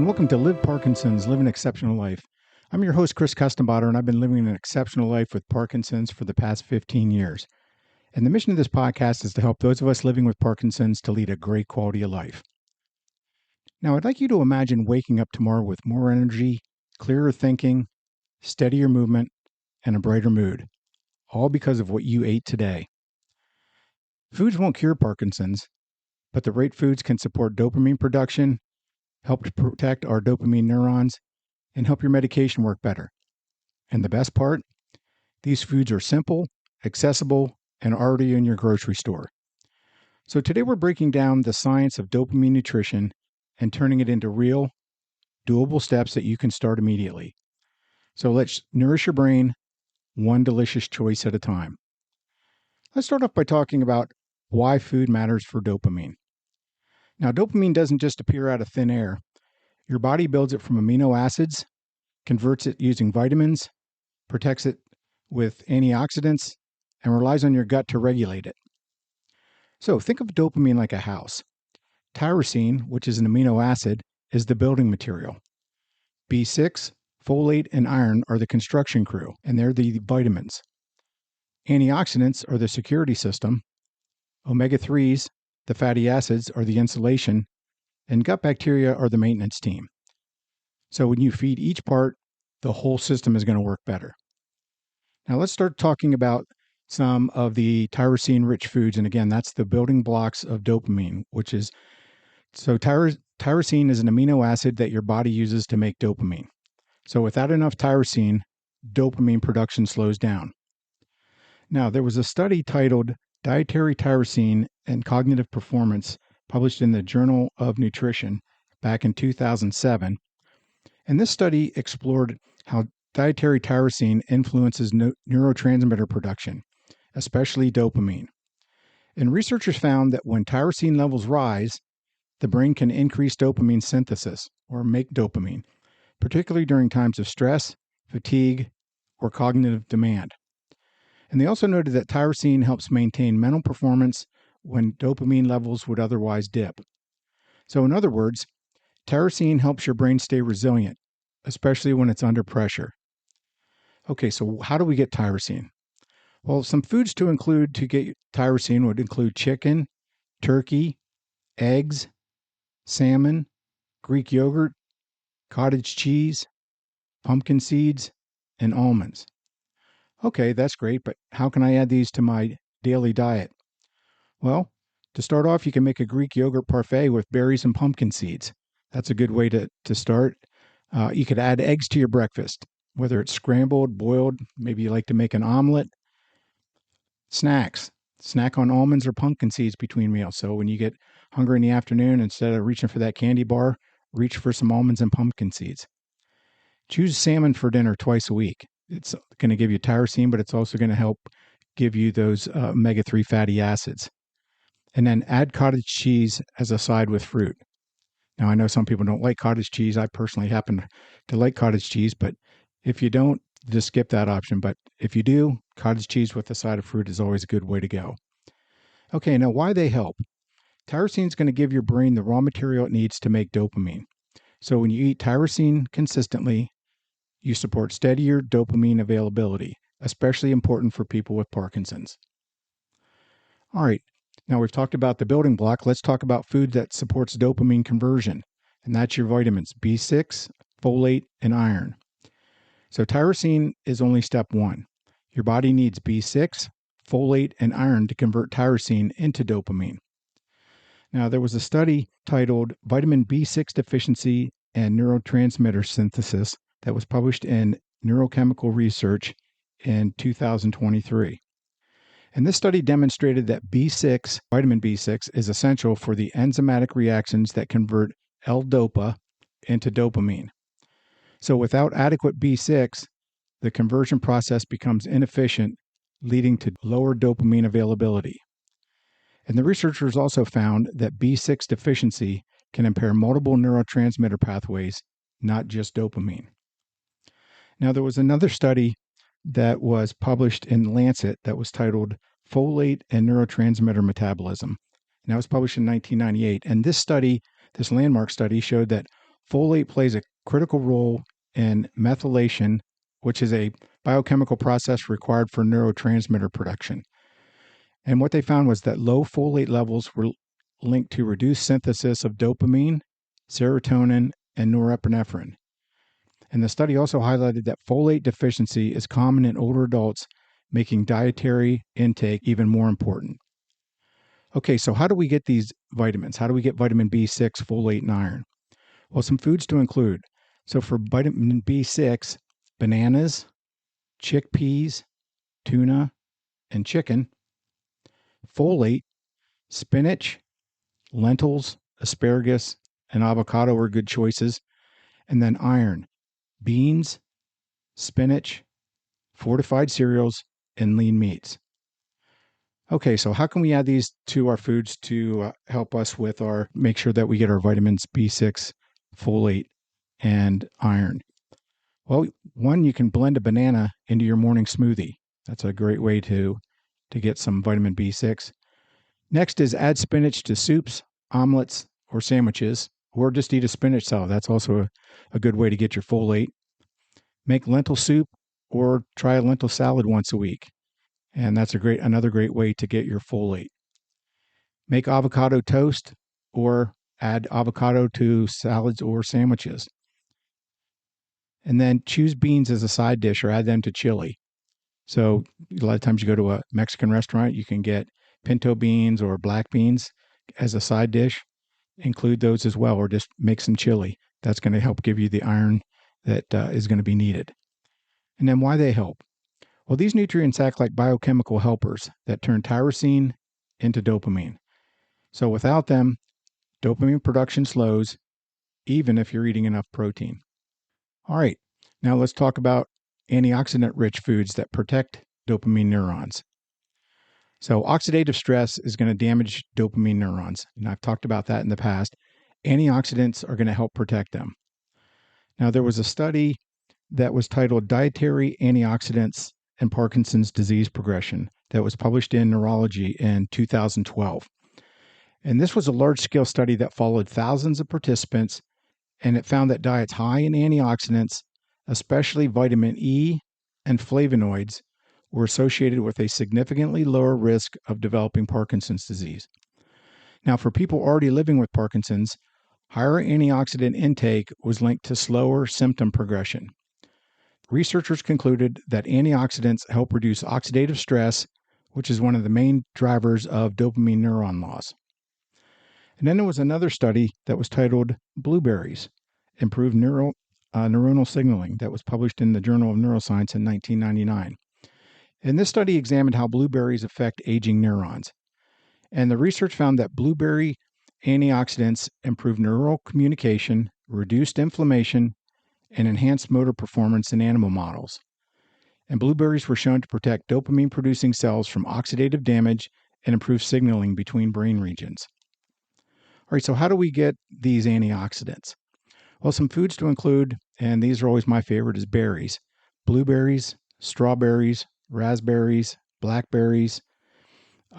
welcome to Live Parkinson's, Live an Exceptional Life. I'm your host, Chris Custenbotter, and I've been living an exceptional life with Parkinson's for the past 15 years. And the mission of this podcast is to help those of us living with Parkinson's to lead a great quality of life. Now, I'd like you to imagine waking up tomorrow with more energy, clearer thinking, steadier movement, and a brighter mood, all because of what you ate today. Foods won't cure Parkinson's, but the right foods can support dopamine production, help to protect our dopamine neurons, and help your medication work better. And the best part? These foods are simple, accessible, and already in your grocery store. So today we're breaking down the science of dopamine nutrition and turning it into real, doable steps that you can start immediately. So let's nourish your brain one delicious choice at a time. Let's start off by talking about why food matters for dopamine. Now, dopamine doesn't just appear out of thin air. Your body builds it from amino acids, converts it using vitamins, protects it with antioxidants, and relies on your gut to regulate it. So think of dopamine like a house. Tyrosine, which is an amino acid, is the building material. B6, folate, and iron are the construction crew, and they're the vitamins. Antioxidants are the security system. Omega-3s, the fatty acids, are the insulation, and gut bacteria are the maintenance team. So when you feed each part, the whole system is going to work better. Now let's start talking about some of the tyrosine-rich foods. And again, that's the building blocks of dopamine, which is, so tyrosine is an amino acid that your body uses to make dopamine. So without enough tyrosine, dopamine production slows down. Now, there was a study titled Dietary Tyrosine and Cognitive Performance published in the Journal of Nutrition back in 2007. And this study explored how dietary tyrosine influences neurotransmitter production, especially dopamine. And researchers found that when tyrosine levels rise, the brain can increase dopamine synthesis, or make dopamine, particularly during times of stress, fatigue, or cognitive demand. And they also noted that tyrosine helps maintain mental performance when dopamine levels would otherwise dip. So in other words, tyrosine helps your brain stay resilient, especially when it's under pressure. Okay, so how do we get tyrosine? Well, some foods to include to get tyrosine would include chicken, turkey, eggs, salmon, Greek yogurt, cottage cheese, pumpkin seeds, and almonds. Okay, that's great, but how can I add these to my daily diet? Well, to start off, you can make a Greek yogurt parfait with berries and pumpkin seeds. That's a good way to start. You could add eggs to your breakfast, whether it's scrambled, boiled, maybe you like to make an omelet. Snacks. Snack on almonds or pumpkin seeds between meals. So when you get hungry in the afternoon, instead of reaching for that candy bar, reach for some almonds and pumpkin seeds. Choose salmon for dinner twice a week. It's going to give you tyrosine, but it's also going to help give you those omega-3 fatty acids. And then add cottage cheese as a side with fruit. Now, I know some people don't like cottage cheese. I personally happen to like cottage cheese, but if you don't, just skip that option. But if you do, cottage cheese with a side of fruit is always a good way to go. Okay, now why they help? Tyrosine is going to give your brain the raw material it needs to make dopamine. So when you eat tyrosine consistently, you support steadier dopamine availability, especially important for people with Parkinson's. All right, now we've talked about the building block. Let's talk about food that supports dopamine conversion, and that's your vitamins B6, folate, and iron. So tyrosine is only step one. Your body needs B6, folate, and iron to convert tyrosine into dopamine. Now, there was a study titled Vitamin B6 Deficiency and Neurotransmitter Synthesis that was published in Neurochemical Research in 2023. And this study demonstrated that B6, vitamin B6, is essential for the enzymatic reactions that convert L-DOPA into dopamine. So without adequate B6, the conversion process becomes inefficient, leading to lower dopamine availability. And the researchers also found that B6 deficiency can impair multiple neurotransmitter pathways, not just dopamine. Now, there was another study that was published in Lancet that was titled Folate and Neurotransmitter Metabolism. And that was published in 1998. And this study, this landmark study, showed that folate plays a critical role in methylation, which is a biochemical process required for neurotransmitter production. And what they found was that low folate levels were linked to reduced synthesis of dopamine, serotonin, and norepinephrine. And the study also highlighted that folate deficiency is common in older adults, making dietary intake even more important. Okay, so how do we get these vitamins? How do we get vitamin B6, folate, and iron? Well, some foods to include. So for vitamin B6, bananas, chickpeas, tuna, and chicken. Folate, spinach, lentils, asparagus, and avocado are good choices. And then iron, beans, spinach, fortified cereals, and lean meats. Okay, so how can we add these to our foods to help us with make sure that we get our vitamins B6, folate, and iron? Well, one, you can blend a banana into your morning smoothie. That's a great way to get some vitamin B6. Next is add spinach to soups, omelets, or sandwiches, or just eat a spinach salad. That's also a good way to get your folate. Make lentil soup or try a lentil salad once a week. And that's another great way to get your folate. Make avocado toast or add avocado to salads or sandwiches. And then choose beans as a side dish or add them to chili. So a lot of times you go to a Mexican restaurant, you can get pinto beans or black beans as a side dish. Include those as well, or just make some chili. That's going to help give you the iron that is going to be needed. And then why they help? Well, these nutrients act like biochemical helpers that turn tyrosine into dopamine. So without them, dopamine production slows, even if you're eating enough protein. All right, now let's talk about antioxidant-rich foods that protect dopamine neurons. So oxidative stress is going to damage dopamine neurons, and I've talked about that in the past. Antioxidants are going to help protect them. Now, there was a study that was titled Dietary Antioxidants and Parkinson's Disease Progression that was published in Neurology in 2012. And this was a large-scale study that followed thousands of participants, and it found that diets high in antioxidants, especially vitamin E and flavonoids, were associated with a significantly lower risk of developing Parkinson's disease. Now, for people already living with Parkinson's, higher antioxidant intake was linked to slower symptom progression. Researchers concluded that antioxidants help reduce oxidative stress, which is one of the main drivers of dopamine neuron loss. And then there was another study that was titled Blueberries, Improved Neuronal Signaling, that was published in the Journal of Neuroscience in 1999. And this study examined how blueberries affect aging neurons. And the research found that blueberry antioxidants improve neural communication, reduced inflammation, and enhanced motor performance in animal models. And blueberries were shown to protect dopamine-producing cells from oxidative damage and improve signaling between brain regions. All right, so how do we get these antioxidants? Well, some foods to include, and these are always my favorite, is berries. Blueberries, strawberries, raspberries, blackberries.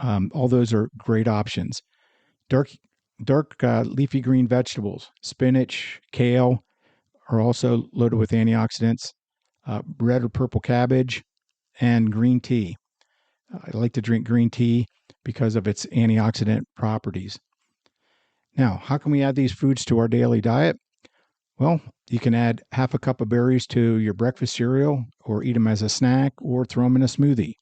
All those are great options. Dark leafy green vegetables, spinach, kale, are also loaded with antioxidants. Red or purple cabbage, and green tea. I like to drink green tea because of its antioxidant properties. Now, how can we add these foods to our daily diet? Well, you can add half a cup of berries to your breakfast cereal, or eat them as a snack, or throw them in a smoothie.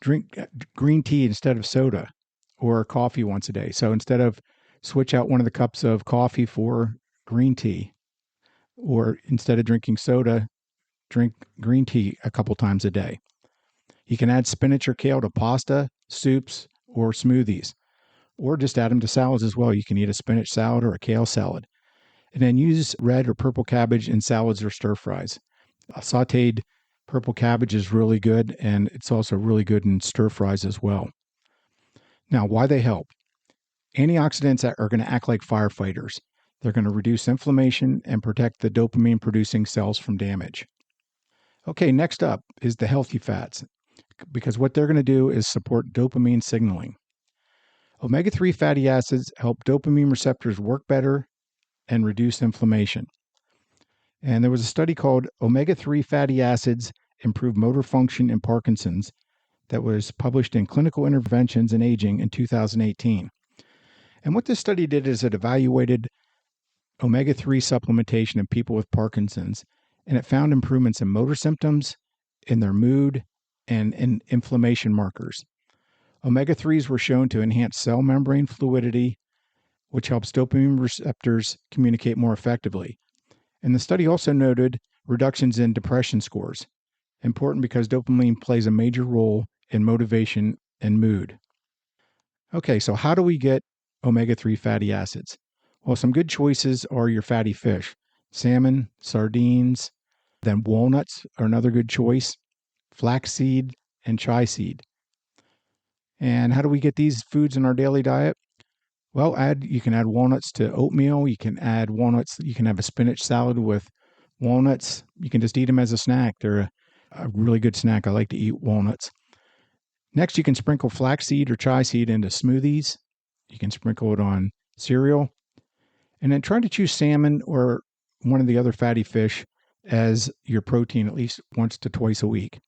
Drink green tea instead of soda or coffee once a day. So instead of switch out one of the cups of coffee for green tea, or instead of drinking soda, drink green tea a couple times a day. You can add spinach or kale to pasta, soups, or smoothies, or just add them to salads as well. You can eat a spinach salad or a kale salad. And then use red or purple cabbage in salads or stir fries. Sauteed purple cabbage is really good, and it's also really good in stir fries as well. Now, why they help? Antioxidants are going to act like firefighters. They're going to reduce inflammation and protect the dopamine-producing cells from damage. Okay, next up is the healthy fats, because what they're going to do is support dopamine signaling. Omega-3 fatty acids help dopamine receptors work better and reduce inflammation. And there was a study called Omega-3 Fatty Acids Improve Motor Function in Parkinson's that was published in Clinical Interventions in Aging in 2018. And what this study did is it evaluated omega-3 supplementation in people with Parkinson's, and it found improvements in motor symptoms, in their mood, and in inflammation markers. Omega-3s were shown to enhance cell membrane fluidity, which helps dopamine receptors communicate more effectively. And the study also noted reductions in depression scores, important because dopamine plays a major role in motivation and mood. Okay, so how do we get omega-3 fatty acids? Well, some good choices are your fatty fish, salmon, sardines, then walnuts are another good choice, flaxseed, and chia seed. And how do we get these foods in our daily diet? Well, you can add walnuts to oatmeal. You can add walnuts. You can have a spinach salad with walnuts. You can just eat them as a snack. They're a really good snack. I like to eat walnuts. Next, you can sprinkle flaxseed or chia seed into smoothies. You can sprinkle it on cereal. And then try to choose salmon or one of the other fatty fish as your protein at least once to twice a week.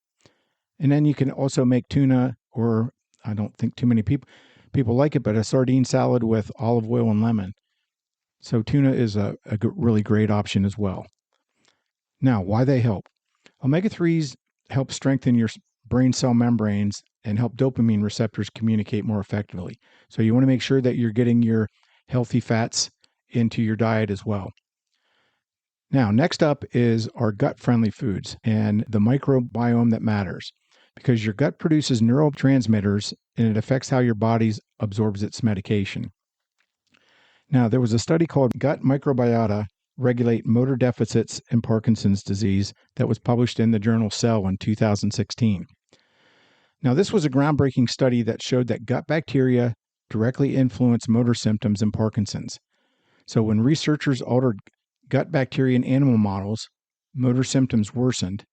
And then you can also make tuna, or I don't think too many people like it, but a sardine salad with olive oil and lemon. So tuna is a really great option as well. Now, why they help? Omega-3s help strengthen your brain cell membranes and help dopamine receptors communicate more effectively. So you want to make sure that you're getting your healthy fats into your diet as well. Now, next up is our gut-friendly foods and the microbiome that matters, because your gut produces neurotransmitters and it affects how your body absorbs its medication. Now, there was a study called Gut Microbiota Regulate Motor Deficits in Parkinson's Disease that was published in the journal Cell in 2016. Now, this was a groundbreaking study that showed that gut bacteria directly influence motor symptoms in Parkinson's. So when researchers altered gut bacteria in animal models, motor symptoms worsened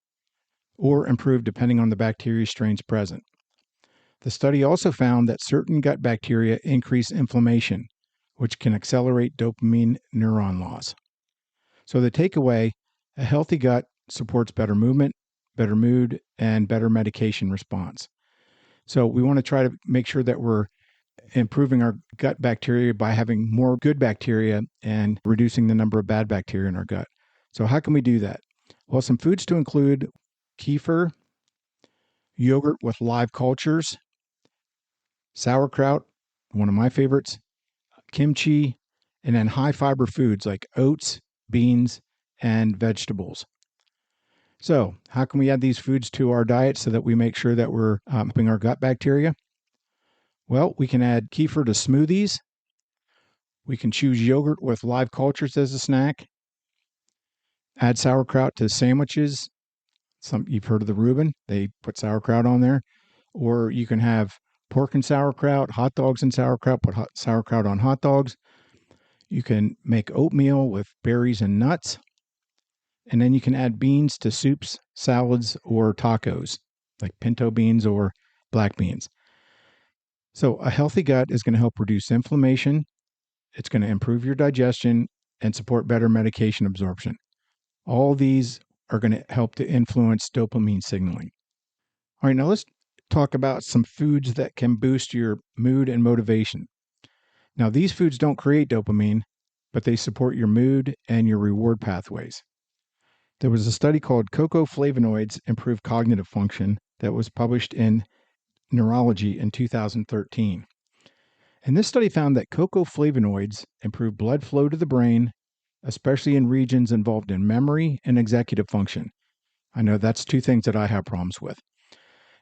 or improved depending on the bacteria strains present. The study also found that certain gut bacteria increase inflammation, which can accelerate dopamine neuron loss. So the takeaway, a healthy gut supports better movement, better mood, and better medication response. So we want to try to make sure that we're improving our gut bacteria by having more good bacteria and reducing the number of bad bacteria in our gut. So how can we do that? Well, some foods to include kefir, yogurt with live cultures, sauerkraut, one of my favorites, kimchi, and then high fiber foods like oats, beans, and vegetables. So how can we add these foods to our diet so that we make sure that we're helping our gut bacteria? Well, we can add kefir to smoothies. We can choose yogurt with live cultures as a snack. Add sauerkraut to sandwiches. You've heard of the Reuben. They put sauerkraut on there. Or you can have pork and sauerkraut, hot dogs and sauerkraut, put sauerkraut on hot dogs. You can make oatmeal with berries and nuts. And then you can add beans to soups, salads, or tacos, like pinto beans or black beans. So a healthy gut is going to help reduce inflammation. It's going to improve your digestion and support better medication absorption. All these are going to help to influence dopamine signaling. All right, now let's talk about some foods that can boost your mood and motivation. Now, these foods don't create dopamine, but they support your mood and your reward pathways. There was a study called Cocoa Flavonoids Improve Cognitive Function that was published in Neurology in 2013. And this study found that cocoa flavonoids improve blood flow to the brain, especially in regions involved in memory and executive function. I know that's two things that I have problems with.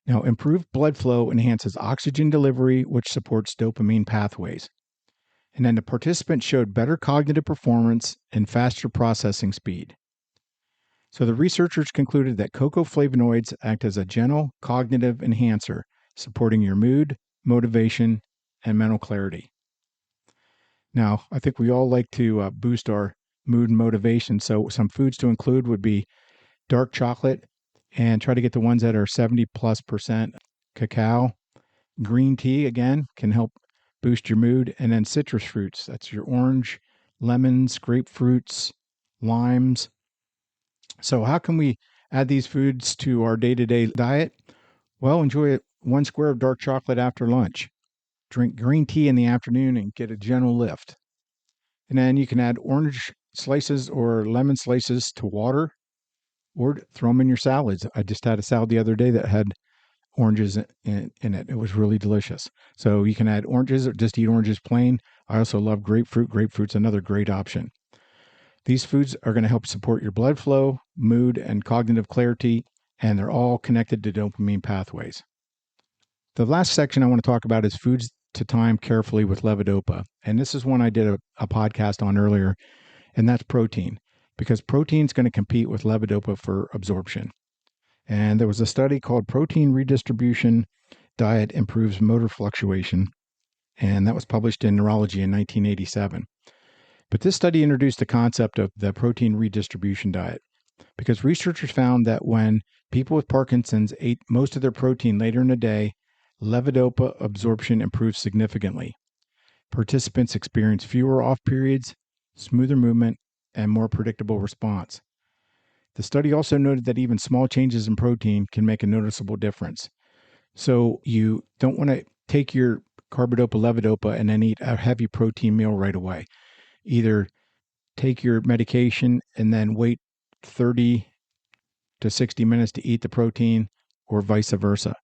Now, improved blood flow enhances oxygen delivery, which supports dopamine pathways. And then the participants showed better cognitive performance and faster processing speed. So the researchers concluded that cocoa flavonoids act as a gentle cognitive enhancer, supporting your mood, motivation, and mental clarity. Now, I think we all like to boost our mood and motivation. So some foods to include would be dark chocolate, and try to get the ones that are 70+% cacao. Green tea, again, can help boost your mood. And then citrus fruits. That's your orange, lemons, grapefruits, limes. So how can we add these foods to our day-to-day diet? Well, enjoy 1 square of dark chocolate after lunch. Drink green tea in the afternoon and get a gentle lift. And then you can add orange slices or lemon slices to water or throw them in your salads. I just had a salad the other day that had oranges in it. It was really delicious. So you can add oranges or just eat oranges plain. I also love grapefruit. Grapefruit's another great option. These foods are going to help support your blood flow, mood, and cognitive clarity, and they're all connected to dopamine pathways. The last section I want to talk about is foods to time carefully with levodopa. And this is one I did a podcast on earlier, and that's protein, because protein is going to compete with levodopa for absorption. And there was a study called Protein Redistribution Diet Improves Motor Fluctuation, and that was published in Neurology in 1987. But this study introduced the concept of the protein redistribution diet because researchers found that when people with Parkinson's ate most of their protein later in the day, levodopa absorption improved significantly. Participants experienced fewer off periods, smoother movement, and more predictable response. The study also noted that even small changes in protein can make a noticeable difference. So you don't want to take your carbidopa, levodopa, and then eat a heavy protein meal right away. Either take your medication and then wait 30 to 60 minutes to eat the protein, or vice versa.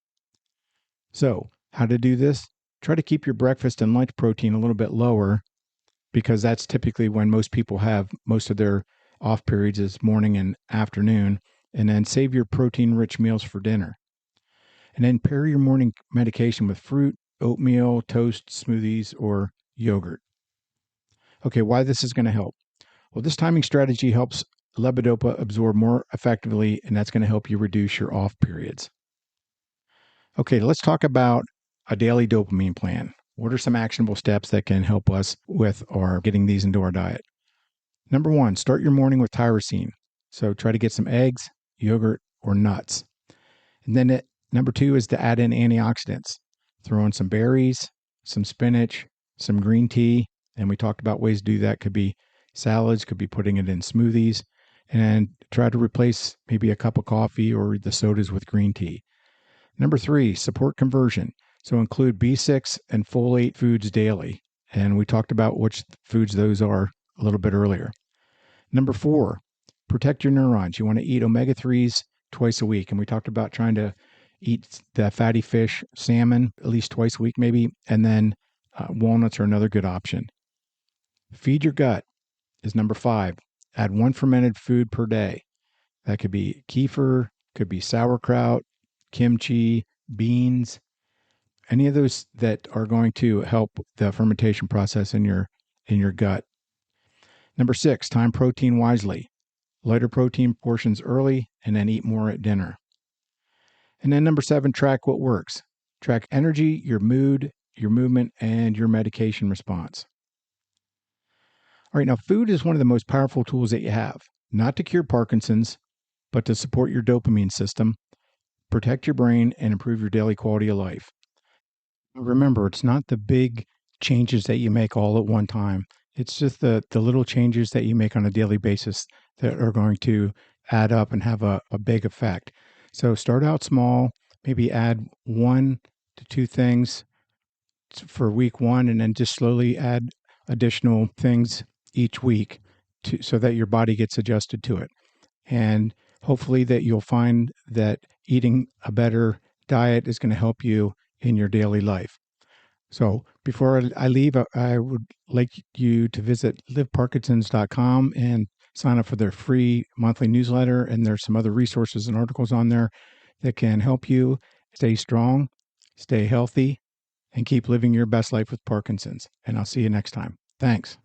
So how to do this? Try to keep your breakfast and lunch protein a little bit lower, because that's typically when most people have most of their off periods is morning and afternoon, and then save your protein-rich meals for dinner. And then pair your morning medication with fruit, oatmeal, toast, smoothies, or yogurt. Okay, why this is going to help? Well, this timing strategy helps levodopa absorb more effectively, and that's going to help you reduce your off periods. Okay, let's talk about a daily dopamine plan. What are some actionable steps that can help us with our getting these into our diet? Number 1, start your morning with tyrosine. So try to get some eggs, yogurt, or nuts. And then number 2 is to add in antioxidants. Throw in some berries, some spinach, some green tea. And we talked about ways to do that. Could be salads, could be putting it in smoothies. And try to replace maybe a cup of coffee or the sodas with green tea. Number 3, support conversion. So include B6 and folate foods daily. And we talked about which foods those are a little bit earlier. Number 4, protect your neurons. You want to eat omega-3s twice a week. And we talked about trying to eat the fatty fish, salmon, at least twice a week maybe. And then walnuts are another good option. Feed your gut is number 5. Add 1 fermented food per day. That could be kefir, could be sauerkraut, kimchi, beans, any of those that are going to help the fermentation process in your gut. Number 6, time protein wisely. Lighter protein portions early and then eat more at dinner. And then number 7, track what works. Track energy, your mood, your movement, and your medication response. All right, now food is one of the most powerful tools that you have, not to cure Parkinson's, but to support your dopamine system, protect your brain, and improve your daily quality of life. Remember, it's not the big changes that you make all at one time. It's just the little changes that you make on a daily basis that are going to add up and have a big effect. So start out small, maybe add 1 to 2 things for week 1, and then just slowly add additional things each week so that your body gets adjusted to it. And hopefully that you'll find that eating a better diet is going to help you in your daily life. So before I leave, I would like you to visit liveparkinsons.com and sign up for their free monthly newsletter. And there's some other resources and articles on there that can help you stay strong, stay healthy, and keep living your best life with Parkinson's. And I'll see you next time. Thanks.